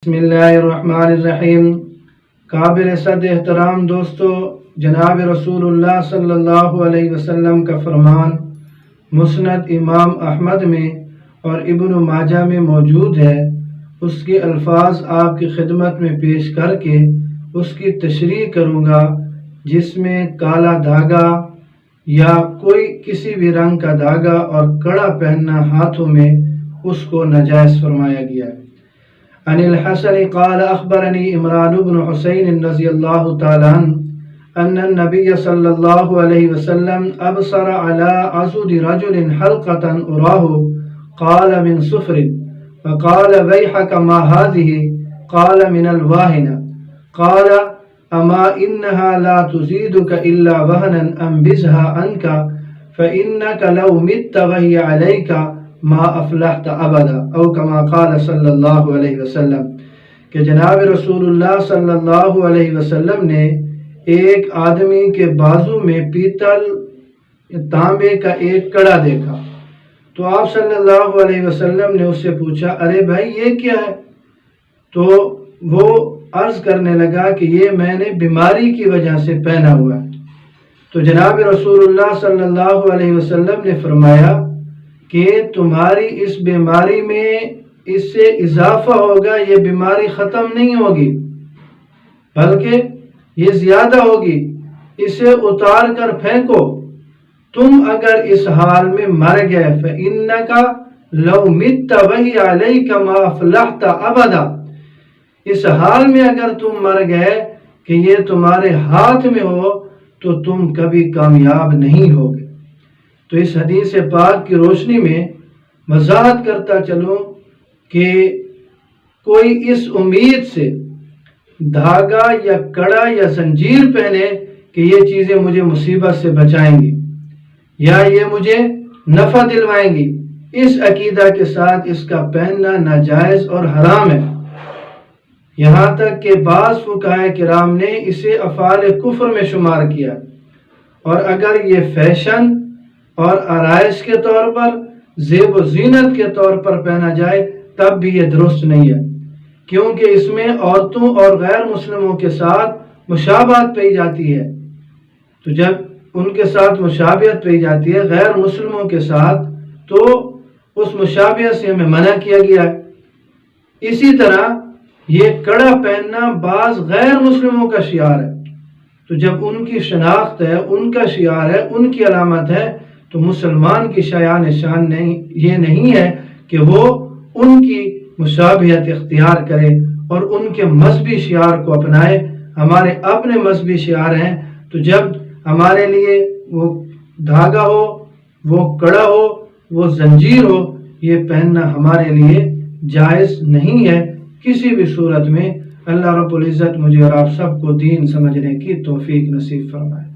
بسم اللہ الرحمن الرحیم۔ قابل صد احترام دوستو، جناب رسول اللہ صلی اللہ علیہ وسلم کا فرمان مسند امام احمد میں اور ابن ماجہ میں موجود ہے۔ اس کے الفاظ آپ کی خدمت میں پیش کر کے اس کی تشریح کروں گا، جس میں کالا دھاگا یا کوئی کسی بھی رنگ کا دھاگا اور کڑا پہننا ہاتھوں میں، اس کو ناجائز فرمایا گیا ہے۔ عن الحسن قال اخبرني عمران بن حسين رضي الله تعالى عنه ان النبي صلى الله عليه وسلم ابصر على عضد رجل حلقة أراه قال من صفر فقال ويحك ما هذه قال من الواهنة قال اما انها لا تزيدك الا وهنا انبزها عنك فانك لو مت وهي عليك ما افلحت ابدا او کما قال صلی اللہ علیہ وسلم، کہ جناب رسول اللہ صلی اللہ علیہ وسلم نے ایک آدمی کے بازو میں پیتل تانبے کا ایک کڑا دیکھا تو آپ صلی اللہ علیہ وسلم نے اس سے پوچھا، ارے بھائی یہ کیا ہے؟ تو وہ عرض کرنے لگا کہ یہ میں نے بیماری کی وجہ سے پہنا ہوا ہے۔ تو جناب رسول اللہ صلی اللہ علیہ وسلم نے فرمایا کہ تمہاری اس بیماری میں اس سے اضافہ ہوگا، یہ بیماری ختم نہیں ہوگی بلکہ یہ زیادہ ہوگی، اسے اتار کر پھینکو۔ تم اگر اس حال میں مر گئے فَإِنَّكَ لَوْ مِتَّ وَهِيَ عَلَيْكَ مَا أَفْلَحْتَ أَبَدًا، اس حال میں اگر تم مر گئے کہ یہ تمہارے ہاتھ میں ہو تو تم کبھی کامیاب نہیں ہوگے۔ تو اس حدیث پاک کی روشنی میں وضاحت کرتا چلوں کہ کوئی اس امید سے دھاگا یا کڑا یا زنجیر پہنے کہ یہ چیزیں مجھے مصیبت سے بچائیں گی یا یہ مجھے نفع دلوائیں گی، اس عقیدہ کے ساتھ اس کا پہننا ناجائز اور حرام ہے۔ یہاں تک کہ بعض فقہاء کرام نے اسے افعال کفر میں شمار کیا، اور اگر یہ فیشن اور آرائش کے طور پر، زیب و زینت کے طور پر پہنا جائے تب بھی یہ درست نہیں ہے، کیونکہ اس میں عورتوں اور غیر مسلموں کے ساتھ مشابہت پائی جاتی ہے۔ تو جب ان کے ساتھ مشابہت پائی جاتی ہے غیر مسلموں کے ساتھ، تو اس مشابہت سے ہمیں منع کیا گیا ہے۔ اسی طرح یہ کڑا پہننا بعض غیر مسلموں کا شعار ہے، تو جب ان کی شناخت ہے، ان کا شعار ہے، ان کی علامت ہے، تو مسلمان کی شایان شان یہ نہیں ہے کہ وہ ان کی مشابہت اختیار کرے اور ان کے مذہبی شعار کو اپنائے۔ ہمارے اپنے مذہبی شعار ہیں، تو جب ہمارے لیے وہ دھاگا ہو، وہ کڑا ہو، وہ زنجیر ہو، یہ پہننا ہمارے لیے جائز نہیں ہے کسی بھی صورت میں۔ اللہ رب العزت مجھے اور آپ سب کو دین سمجھنے کی توفیق نصیب فرمائے۔